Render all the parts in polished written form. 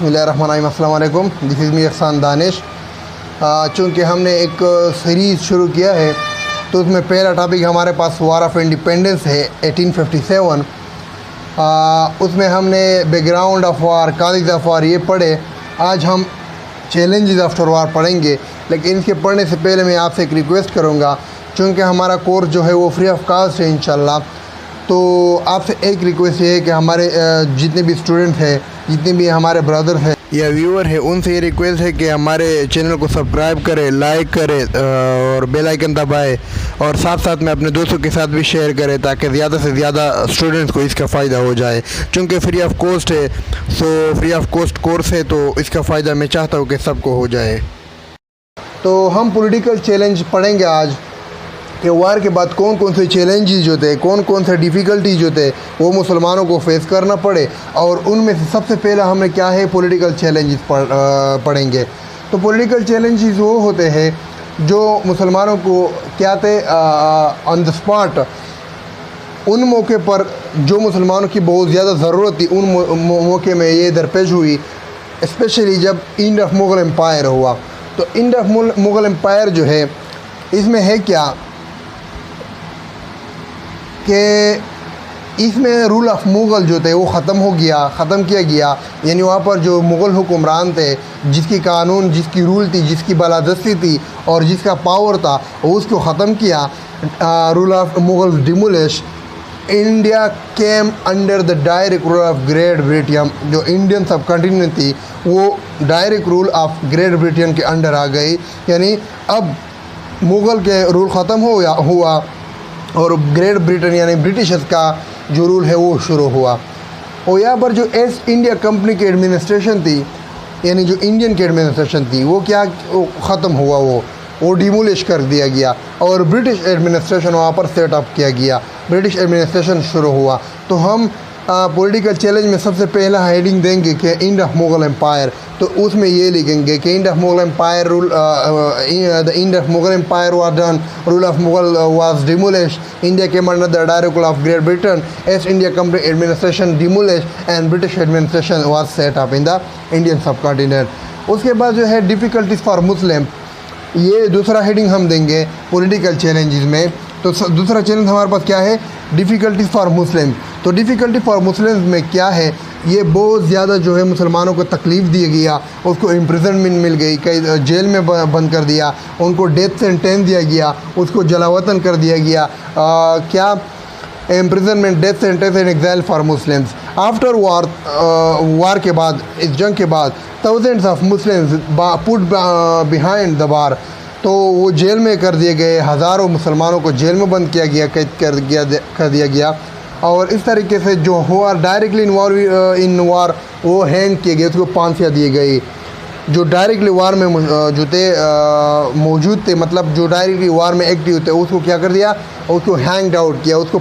बिस्मिल्लाहिर्रहमानिर्रहीम, अस्सलाम वालेकुम। This is me Ahsan Danish. चूँकि हमने एक सीरीज़ शुरू किया है तो उसमें पहला टॉपिक हमारे पास वार ऑफ इंडिपेंडेंस है 1857। उसमें हमने background of war, causes of war ये पढ़े। आज हम चैलेंजेस आफ्टर वार पढ़ेंगे, लेकिन इसके पढ़ने से पहले मैं आपसे एक रिक्वेस्ट करूँगा। चूँकि हमारा कोर्स जो है वो फ्री ऑफ कॉस्ट है इंशाल्लाह, तो आपसे एक रिक्वेस्ट ये है कि हमारे जितने भी स्टूडेंट हैं, जितने भी हमारे ब्रदर हैं या व्यूअर हैं, उनसे ये रिक्वेस्ट है कि हमारे चैनल को सब्सक्राइब करें, लाइक करें और बेल आइकन दबाएं, और साथ साथ में अपने दोस्तों के साथ भी शेयर करें ताकि ज़्यादा से ज़्यादा स्टूडेंट्स को इसका फ़ायदा हो जाए। चूँकि फ्री ऑफ कॉस्ट है, so free of cost course है, तो इसका फ़ायदा मैं चाहता हूँ कि सबको हो जाए। तो हम पॉलिटिकल चैलेंज पढ़ेंगे आज कि वार के बाद कौन कौन से चैलेंजेस जो थे, कौन कौन से डिफ़िकल्टीज जो थे वो मुसलमानों को फेस करना पड़े, और उनमें से सबसे पहला हमें क्या है पॉलिटिकल चैलेंजेस पढ़ेंगे। तो पॉलिटिकल चैलेंजेस वो होते हैं जो मुसलमानों को क्या थे ऑन द स्पॉट, उन मौके पर जो मुसलमानों की बहुत ज़्यादा ज़रूरत थी, उन मौके में ये दरपेश हुई। स्पेशली जब एंड ऑफ मुग़ल एम्पायर हुआ, तो एंड ऑफ मुग़ल एम्पायर जो है इसमें है क्या कि इसमें रूल ऑफ मुग़ल जो थे वो ख़त्म किया गया। यानी वहाँ पर जो मुग़ल हुक्मरान थे, जिसकी कानून, जिसकी रूल थी, जिसकी बालादस्ती थी और जिसका पावर था, उसको ख़त्म किया। Rule of Mughal demolish. India came under the direct rule of Great Britain. जो इंडियन सब कॉन्टिनेंट थी वो direct rule of Great Britain के अंडर आ गई। यानी अब मुग़ल के रूल ख़त्म हुआ और ग्रेट ब्रिटेन यानी ब्रिटिशर्स का जो रूल है वो शुरू हुआ। और यहाँ पर जो ईस्ट इंडिया कंपनी की एडमिनिस्ट्रेशन थी, यानी जो इंडियन की एडमिनिस्ट्रेशन थी, वो ख़त्म हुआ, वो डिमोलिश कर दिया गया और ब्रिटिश एडमिनिस्ट्रेशन वहाँ पर सेटअप किया गया। ब्रिटिश एडमिनिस्ट्रेशन शुरू हुआ। तो हम पॉलिटिकल चैलेंज में सबसे पहला हेडिंग देंगे कि एंड ऑफ मुग़ल एम्पायर। तो उसमें ये लिखेंगे कि end of Mughal empire rule, the end of Mughal empire was done, rule of Mughal was demolished, India came under the direct rule of Great Britain, East India Company administration demolished and British administration was set up in the Indian subcontinent. उसके बाद जो है difficulties for Muslim, ये दूसरा heading हम देंगे political challenges में। तो दूसरा चैलेंज हमारे पास क्या है, डिफ़िकल्टीज़ फॉर मुस्लिम। तो डिफ़िकल्टी फॉर मुस्लिम में क्या है, ये बहुत ज़्यादा जो है मुसलमानों को तकलीफ़ दिया गया, उसको इम्प्रिजनमेंट मिल गई, कई जेल में बंद कर दिया, उनको डेथ सेंटेंस दिया गया, उसको जलावतन कर दिया गया। क्या imprisonment, death sentence and exile for Muslims. After war के बाद, इस जंग के बाद thousands of Muslims put behind the bars, तो वो जेल में कर दिए गए। हज़ारों मुसलमानों को जेल में बंद किया गया, कैद कर दिया गया। और इस तरीके से जो हुआ डायरेक्टली इन्वॉल्व इन वार, वो हैंग किए गए, उसको फांसियाँ दी गई। जो डायरेक्टली वार में जो थे मौजूद थे, मतलब जो डायरेक्टली वार में एक्टिव थे, उसको क्या कर दिया, उसको हैंग्ड आउट किया, उसको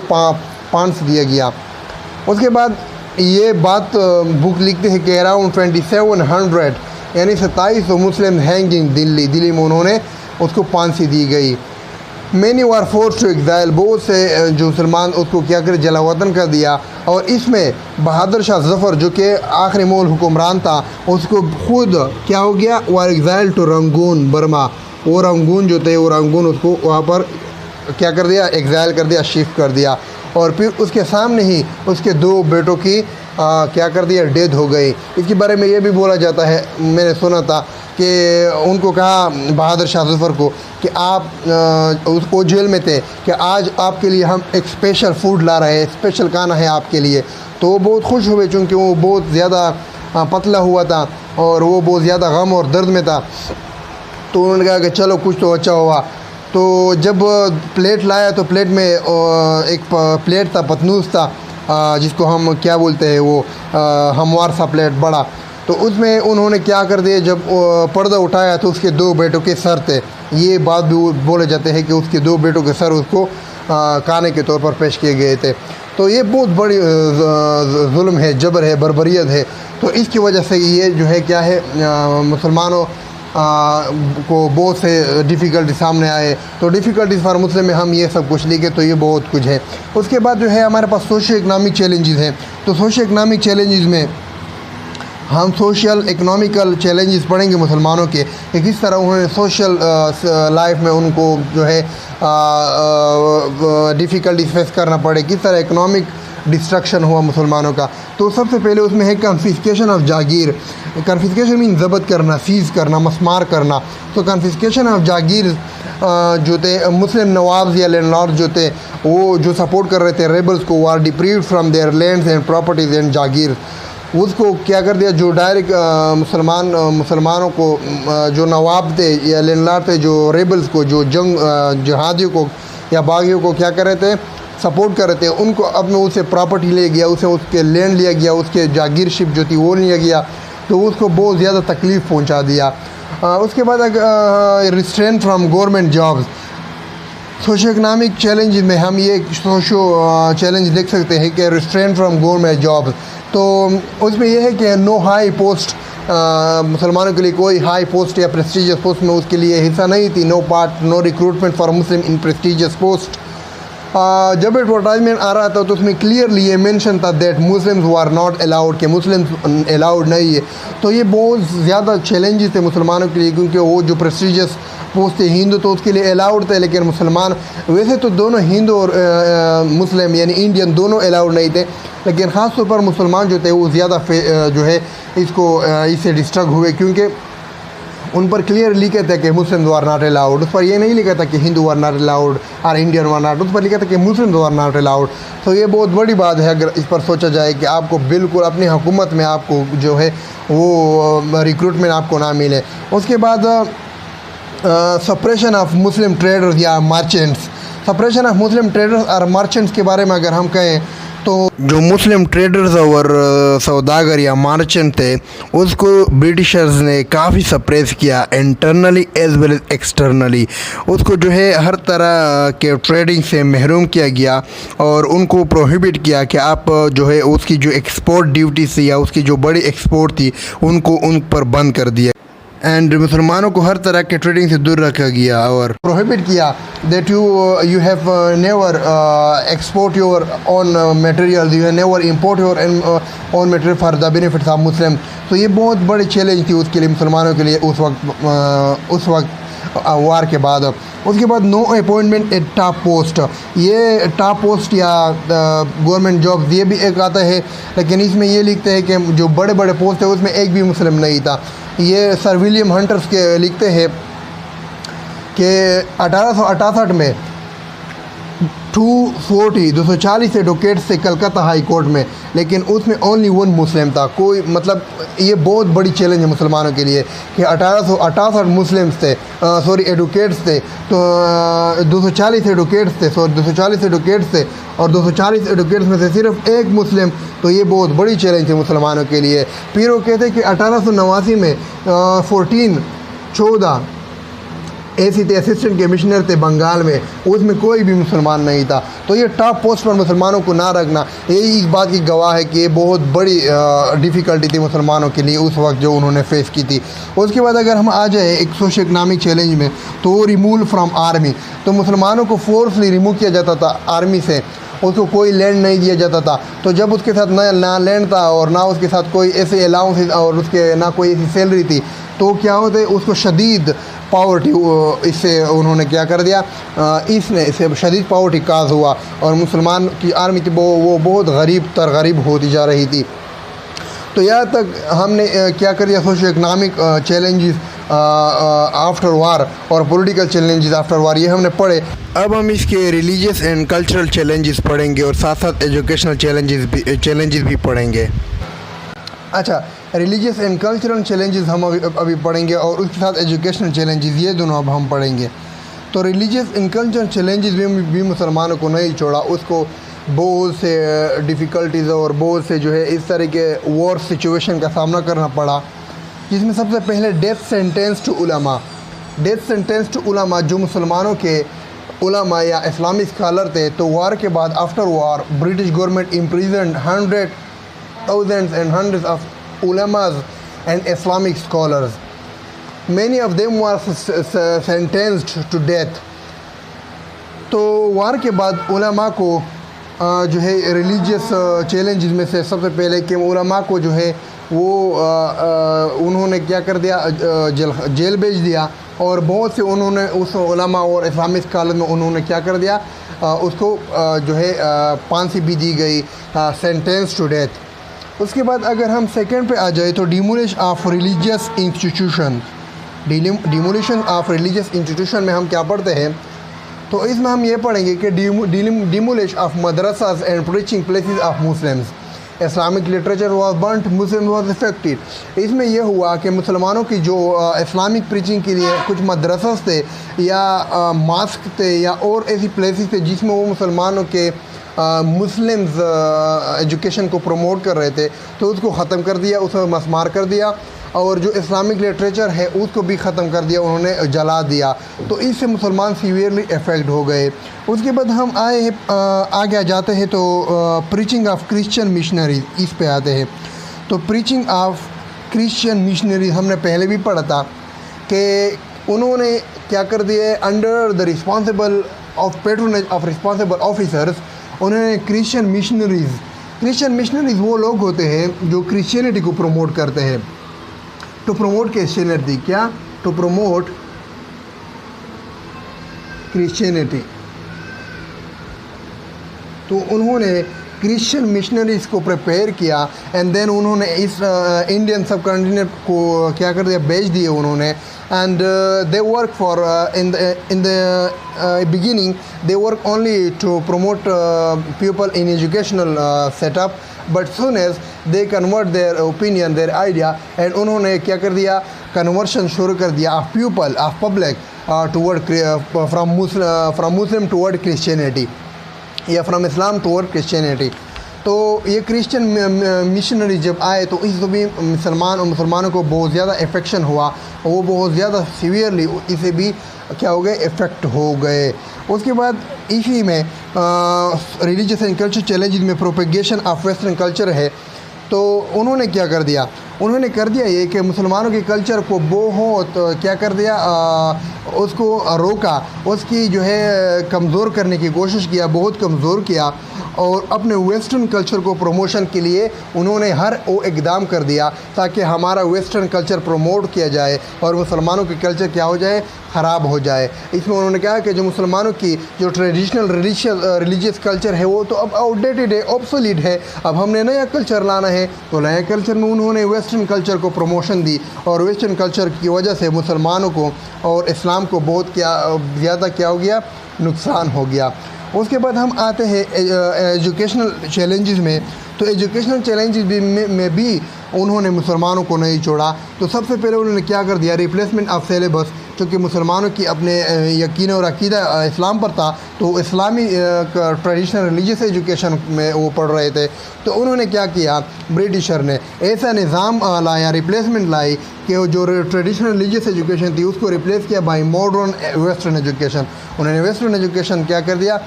फांस दिया गया। उसके बाद ये बात बुक लिखते हैं कि अराउंड 2700 यानी 2700 मुस्लिम हैंगिंग दिल्ली में उन्होंने उसको फांसी दी गई। Many were forced to exile, बहुत से जो मुसलमान उसको क्या कर जलावतन कर दिया। और इसमें बहादुर शाह जफ़र जो कि आखिरी मुग़ल हुक्मरान था, उसको खुद क्या हो गया, वार एग्जाइल टू रंगून बर्मा। वो रंगून जो थे, वो रंगून उसको वहाँ पर क्या कर दिया, एग्जाइल कर दिया, शिफ्ट कर दिया। और फिर उसके सामने ही उसके दो बेटों की क्या कर दिया, डेथ हो गई। इसके बारे में ये भी बोला जाता है, मैंने सुना था कि उनको कहा बहादुर शाह ज़फ़र को कि आप उसको जेल में थे कि आज आपके लिए हम एक स्पेशल फूड ला रहे हैं, स्पेशल खाना है आपके लिए। तो वो बहुत खुश हुए, चूँकि वो बहुत ज़्यादा पतला हुआ था और वो बहुत ज़्यादा गम और दर्द में था। तो उन्होंने कहा कि चलो कुछ तो अच्छा हुआ। तो जब प्लेट लाया तो प्लेट में एक प्लेट था, पतनूस था, जिसको हम क्या बोलते हैं, वो हमवार सा प्लेट बड़ा। तो उसमें उन्होंने क्या कर दिया, जब पर्दा उठाया तो उसके दो बेटों के सर थे। ये बात भी बोले जाते हैं कि उसके दो बेटों के सर उसको खाने के तौर पर पेश किए गए थे। तो ये बहुत बड़ी जुल्म है, जबर है, बर्बरियत है। तो इसकी वजह से ये जो है क्या है, मुसलमानों को बहुत से डिफ़िकल्टी सामने आए। तो डिफ़िकल्टीज़ फॉर मुस्लिम में हम ये सब कुछ लिखे, तो ये बहुत कुछ है। उसके बाद जो है हमारे पास सोशो इकनॉमिक चैलेंजेस हैं। तो सोशो इकनॉमिक चैलेंजेस में हम सोशल इकोनॉमिकल चैलेंजेस पढ़ेंगे मुसलमानों के कि किस तरह उन्होंने सोशल लाइफ में उनको जो है डिफ़िकल्टी फेस करना पड़े, किस तरह इकोनॉमिक डिस्ट्रक्शन हुआ मुसलमानों का। तो सबसे पहले उसमें है कन्फिस्केशन ऑफ जागीर। कन्फिस्केशन मीन ज़ब्त करना, सीज़ करना, मस्मार करना। तो कन्फिस्केशन ऑफ जागीर जो थे मुस्लिम नवाब्स या लैंडलॉर्ड जो थे वो जो सपोर्ट कर रहे थे रेबल्स को, are deprived from their lands and properties and जागीर, उसको क्या कर दिया, जो डायरेक्ट मुसलमानों को जो नवाब थे या लैंडलॉर्ड थे, जो रेबल्स को, जो जहादियों को या बागियों को क्या कर रहे थे, सपोर्ट कर रहे थे, उनको अब में उसे प्रॉपर्टी ले गया, उसे उसके लैंड लिया गया, उसके जागीरशिप जो थी वो लिया गया, तो उसको बहुत ज़्यादा तकलीफ़ पहुंचा दिया। उसके बाद restrain from government jobs. Socio economic challenge में हम ये सोशो चैलेंज देख सकते हैं कि रिस्ट्रेन फ्राम गवर्नमेंट जॉब्स। तो उसमें यह है कि नो हाई पोस्ट, मुसलमानों के लिए कोई हाई पोस्ट या प्रेस्टिजियस पोस्ट में उसके लिए हिस्सा नहीं थी। No recruitment for Muslim in prestigious post. जब एडवर्टाइजमेंट आ रहा था तो उसमें क्लियरली ये मेंशन था that Muslims were not allowed, के मुस्लिम्स अलाउड नहीं है। तो ये बहुत ज़्यादा चैलेंजेस थे मुसलमानों के लिए, क्योंकि वो जो प्रेस्टिजियस पोस्ट थे हिंदू तो उसके लिए अलाउड थे, लेकिन मुसलमान वैसे तो दोनों हिंदू और मुस्लिम यानी इंडियन दोनों अलाउड नहीं थे, लेकिन ख़ास तौर पर मुसलमान जो थे वो ज़्यादा जो है इससे डिस्ट्रैक्ट हुए, क्योंकि उन पर क्लियर लिखा था कि मुस्लिम आर नॉट अलाउड। उस पर ये नहीं लिखा था कि हिंदू आर नॉट अलाउड और इंडियन आर नॉट, उस पर लिखा था कि मुस्लिम आर नॉट अलाउड। तो ये बहुत बड़ी बात है अगर इस पर सोचा जाए कि आपको बिल्कुल अपनी हुकूमत में आपको जो है वो रिक्रूटमेंट आपको ना मिले। उसके बाद सप्रेशन ऑफ मुस्लिम ट्रेडर्स या merchants. Suppression of Muslim traders और मर्चेंट्स के बारे में अगर हम कहें तो जो मुस्लिम ट्रेडर्स और सौदागर या मर्चेंट थे उसको ब्रिटिशर्स ने काफ़ी सप्रेस किया, internally as well as externally. उसको जो है हर तरह के ट्रेडिंग से महरूम किया गया और उनको प्रोहिबिट किया कि आप जो है उसकी जो एक्सपोर्ट ड्यूटी थी या उसकी जो बड़ी एक्सपोर्ट थी उनको उन पर बंद कर दिया। एंड मुसलमानों को हर तरह के ट्रेडिंग से दूर रखा गया और प्रोहिबिट किया that you have never export your own material, you have never import your own material for the benefits of Muslim. तो ये बहुत बड़ी चैलेंज थी उसके लिए, मुसलमानों के लिए उस वक्त वार के बाद। उसके बाद no appointment at top post. ये टॉप पोस्ट या गवर्नमेंट जॉब ये भी एक आता है, लेकिन इसमें ये लिखते हैं कि जो बड़े बड़े पोस्ट है उसमें एक भी मुस्लिम नहीं था। ये सर विलियम हंटर्स के लिखते हैं कि 1868 में 240 एडवोकेट्स थे कलकत्ता हाई कोर्ट में, लेकिन उसमें ओनली वन मुस्लिम था। कोई मतलब ये बहुत बड़ी चैलेंज है मुसलमानों के लिए कि 1868 मुस्लिम्स थे, एडवोकेट्स थे, तो 240 एडवोकेट्स थे, 240 एडवोकेट्स थे और 240 एडवोकेट्स में से सिर्फ एक मुस्लिम। तो ये बहुत बड़ी चैलेंज है मुसलमानों के लिए। फिर वो कहते हैं कि 1889 में 14 ऐसे थे असिस्टेंट कमिश्नर थे बंगाल में, उसमें कोई भी मुसलमान नहीं था। तो ये टॉप पोस्ट पर मुसलमानों को ना रखना यही इस बात की गवाह है कि ये बहुत बड़ी डिफ़िकल्टी थी मुसलमानों के लिए उस वक्त जो उन्होंने फेस की थी। उसके बाद अगर हम आ जाए एक सोशो इकनॉमिक चैलेंज में तो रिमूवल फ्रॉम आर्मी। तो मुसलमानों को फोर्सली रिमूव किया जाता था आर्मी से, उसको कोई लैंड नहीं दिया जाता था। तो जब उसके साथ ना लैंड था और ना उसके साथ कोई ऐसे अलाउंस और उसके ना कोई ऐसी सैलरी थी, तो क्या होते उसको शदीद पावर्टी, इससे उन्होंने क्या कर दिया, इससे शदीद पावर्टी काज हुआ और मुसलमान की आर्मी थी वो बहुत गरीब होती जा रही थी। तो यहाँ तक हमने क्या कर दिया, सोशो इकनॉमिक चैलेंजेस आफ्टर वार और पॉलिटिकल चैलेंजेस आफ्टर वार ये हमने पढ़े। अब हम इसके रिलीजियस एंड कल्चरल चैलेंजेस पढ़ेंगे और साथ साथ एजुकेशनल चैलेंजेस भी पढ़ेंगे। अच्छा, रिलीजियस एंड कल्चरल चैलेंजेस हम अभी पढ़ेंगे और उसके साथ एजुकेशनल चैलेंजेस ये दोनों अब हम पढ़ेंगे। तो रिलीजियस एंड कल्चरल चैलेंजेस भी मुसलमानों को नहीं छोड़ा, उसको बहुत से डिफ़िकल्टीज़ और बहुत से जो है इस तरह के वॉर सिचुएशन का सामना करना पड़ा, जिसमें सबसे पहले डेथ सेंटेंस टू उलमा। डेथ सेंटेंस टू उलमा, जो मुसलमानों के उलमा या इस्लामिक स्कॉलर थे, तो वार के बाद after war British government imprisoned thousands and hundreds of ulamas and Islamic scholars. Many of them were sentenced to death. तो वार के बाद उलमा को जो है रिलीजियस चैलेंजेस में से सबसे पहले कि उलमा को जो है वो उन्होंने क्या कर दिया, जेल भेज दिया। और बहुत से उन्होंने उस उलमा और इस्लामिक स्कॉलर में उन्होंने क्या कर दिया, उसको जो है फांसी भी दी गई, सेंटेंस टू डेथ। उसके बाद अगर हम सेकंड पे आ जाए तो demolition of religious institution. Demolition of religious institution में हम क्या पढ़ते हैं, तो इसमें हम ये पढ़ेंगे कि demolish of madrasas and preaching places of Muslims, Islamic literature was burnt, Muslim was affected. इसमें यह हुआ कि मुसलमानों की जो इस्लामिक प्रीचिंग के लिए कुछ मदरसास थे या मास्क थे या और ऐसी प्लेसेस थे जिसमें वो मुसलमानों के मुस्लिम्स एजुकेशन को प्रमोट कर रहे थे, तो उसको ख़त्म कर दिया, उसमें मसमार कर दिया। और जो इस्लामिक लिटरेचर है उसको भी ख़त्म कर दिया, उन्होंने जला दिया। तो इससे मुसलमान सीवियरली अफेक्ट हो गए। उसके बाद हम आगे जाते हैं तो प्रीचिंग ऑफ क्रिश्चियन मिशनरीज, इस पे आते हैं। तो प्रीचिंग ऑफ क्रिश्चियन मिशनरीज हमने पहले भी पढ़ा था कि उन्होंने क्या कर दिए, under the responsible of patronage of responsible officers, उन्होंने क्रिश्चियन मिशनरीज वो लोग होते हैं जो क्रिश्चियनिटी को प्रमोट करते हैं। टू प्रमोट क्रिश्चियनिटी, क्या टू प्रमोट क्रिश्चियनिटी, तो उन्होंने क्रिश्चियन मिशनरीज को प्रिपेयर किया एंड देन उन्होंने इस इंडियन सब कॉन्टिनेंट को क्या कर दिया, बेच दिए उन्होंने। And they work for in the beginning they work only to promote people in educational setup, but soon as they convert their opinion their idea, and उन्होंने क्या कर दिया, कन्वर्शन शुरू कर दिया of people of public toward from Muslim toward Christianity या from Islam toward Christianity. तो ये क्रिश्चियन मिशनरी जब आए तो इस भी मुसलमानों को बहुत ज़्यादा इफेक्शन हुआ, वो बहुत ज़्यादा सीवियरली इसे भी क्या हो गए, इफ़ेक्ट हो गए। उसके बाद इसी में रिलीजियस एंड कल्चर चैलेंजेस में प्रोपेगेशन ऑफ वेस्टर्न कल्चर है। तो उन्होंने क्या कर दिया, उन्होंने कर दिया ये कि मुसलमानों के कल्चर को बहुत क्या कर दिया, उसको रोका, उसकी जो है कमज़ोर करने की कोशिश किया, बहुत कमज़ोर किया। और अपने वेस्टर्न कल्चर को प्रमोशन के लिए उन्होंने हर वो इकदाम कर दिया ताकि हमारा वेस्टर्न कल्चर प्रमोट किया जाए और मुसलमानों की कल्चर क्या हो जाए, ख़राब हो जाए। इसमें उन्होंने कहा कि जो मुसलमानों की जो ट्रेडिशनल रिलीजियस कल्चर है वो तो अब आउटडेटेड है, ऑब्सोलीट है, अब हमने नया कल्चर लाना है। तो नए कल्चर में उन्होंने वेस्टर्न कल्चर को प्रमोशन दी और वेस्टर्न कल्चर की वजह से मुसलमानों को और इस्लाम को बहुत ज़्यादा क्या हो गया, नुकसान हो गया। उसके बाद हम आते हैं एजुकेशनल चैलेंजेस में। तो एजुकेशनल चैलेंजेस में भी उन्होंने मुसलमानों को नहीं छोड़ा। तो सबसे पहले उन्होंने क्या कर दिया, रिप्लेसमेंट ऑफ सिलेबस, क्योंकि मुसलमानों की अपने यकीन और अकीदा इस्लाम पर था, तो इस्लामी ट्रेडिशनल रिलीजियस एजुकेशन में वो पढ़ रहे थे। तो उन्होंने क्या किया, ब्रिटिशर ने ऐसा निज़ाम लाया, रिप्लेसमेंट लाई कि वो जो ट्रेडिशनल रिलीजियस एजुकेशन थी उसको रिप्लेस किया बाय मॉडर्न वेस्टर्न एजुकेशन। उन्होंने वेस्टर्न एजुकेशन क्या कर दिया,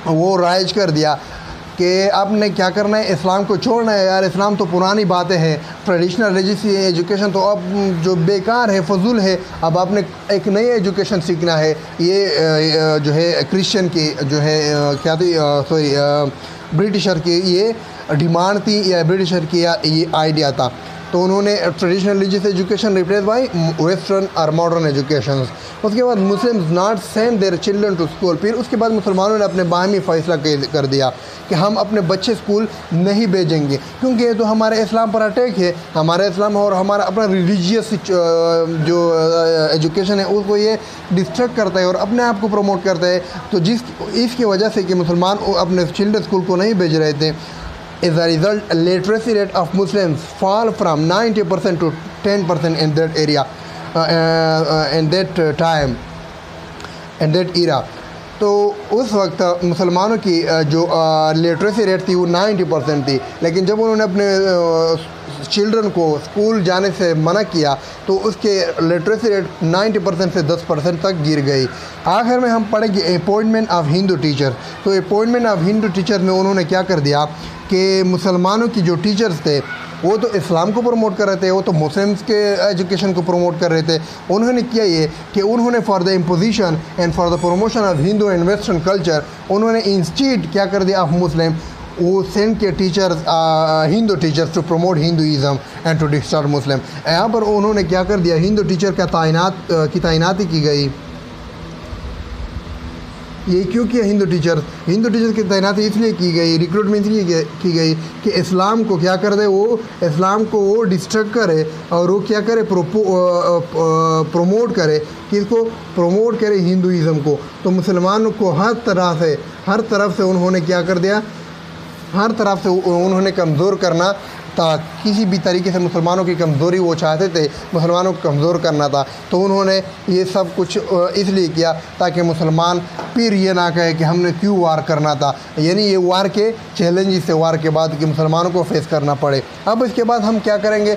वो राइज कर दिया कि आपने क्या करना है, इस्लाम को छोड़ना है यार, इस्लाम तो पुरानी बातें हैं, ट्रेडिशनल रिलीजियस एजुकेशन तो अब जो बेकार है, फजूल है, अब आपने एक नई एजुकेशन सीखना है। ये जो है क्रिश्चियन की जो है क्या थी, ब्रिटिशर की ये डिमांड थी या ब्रिटिशर की ये आइडिया था। तो उन्होंने traditional religious education replace by western और मॉडर्न एजुकेशन। उसके बाद Muslims not send their children to school. फिर उसके बाद मुसलमानों ने अपने बाहमी फ़ैसला कर दिया कि हम अपने बच्चे स्कूल नहीं भेजेंगे, क्योंकि ये तो हमारे इस्लाम पर अटैक है, हमारे इस्लाम और हमारा अपना रिलीजियस जो एजुकेशन है उसको ये डिस्ट्रैक्ट करता है और अपने आप को प्रमोट करता है। तो इसकी वजह से कि मुसलमान अपने चिल्ड्रन स्कूल को नहीं भेज रहे थे, as a result literacy rate of Muslims fall from 90% to 10% in that area in that time in that era। तो उस वक्त मुसलमानों की जो लिटरेसी रेट थी वो 90% थी, लेकिन जब उन्होंने अपने चिल्ड्रन को स्कूल जाने से मना किया तो उसके लिटरेसी रेट 90% से 10% तक गिर गई। आखिर में हम पढ़ेंगे अपॉइंटमेंट ऑफ हिंदू टीचर। तो अपॉइंटमेंट ऑफ हिंदू टीचर में उन्होंने क्या कर दिया कि मुसलमानों की जो टीचर्स थे वो तो इस्लाम को प्रमोट कर रहे थे, वो तो मुस्लिम्स के एजुकेशन को प्रमोट कर रहे थे। उन्होंने किया ये कि उन्होंने for the imposition and for the promotion of Hindu and western culture, उन्होंने इंस्टीट्यूट क्या कर दिया ऑफ मुस्लिम, वो सेंड के teachers Hindu teachers to promote Hinduism and to disturb Muslim. यहाँ पर उन्होंने क्या कर दिया, हिंदू टीचर का तैनाती की गई। ये क्यों किया हिंदू टीचर की तैनाती इसलिए की गई, रिक्रूटमेंट इसलिए की गई कि इस्लाम को क्या कर दे, वो इस्लाम को वो डिस्ट्रक्ट करे और वो क्या करे, प्रमोट करे, किसको प्रमोट करे, हिंदुइज़म को। तो मुसलमानों को हर तरफ से उन्होंने क्या कर दिया, हर तरफ से उन्होंने कमज़ोर करना था। किसी भी तरीके से मुसलमानों की कमज़ोरी वो चाहते थे, मुसलमानों को कमज़ोर करना था। तो उन्होंने ये सब कुछ इसलिए किया ताकि मुसलमान फिर ये ना कहे कि हमने क्यों वार करना था, यानी ये वार के चैलेंजेस से वार के बाद कि मुसलमानों को फेस करना पड़े। अब इसके बाद हम क्या करेंगे,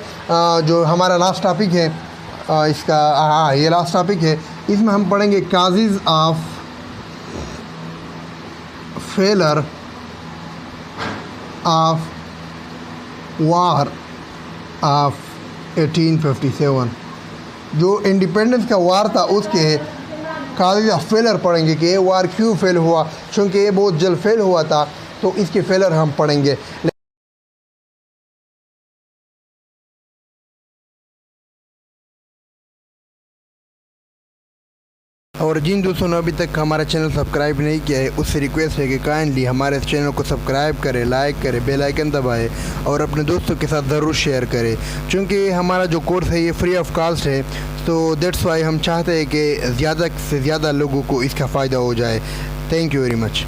जो हमारा लास्ट टॉपिक है इसका, हाँ ये लास्ट टॉपिक है, इसमें हम पढ़ेंगे causes of failure of war of 1857। जो इंडिपेंडेंस का वार था उसके काजेज़ ऑफ फेलर पढ़ेंगे कि ये वार क्यों फेल हुआ, चूँकि ये बहुत जल्द फेल हुआ था, तो इसके फेलर हम पढ़ेंगे। और जिन दोस्तों ने अभी तक हमारा चैनल सब्सक्राइब नहीं किया है, उससे रिक्वेस्ट है कि काइंडली हमारे चैनल को सब्सक्राइब करें, लाइक करें, बेल आइकन दबाएं और अपने दोस्तों के साथ ज़रूर शेयर करें, क्योंकि हमारा जो कोर्स है ये फ्री ऑफ कॉस्ट है। तो दैट्स वाई हम चाहते हैं कि ज़्यादा से ज़्यादा लोगों को इसका फ़ायदा हो जाए। Thank you very much.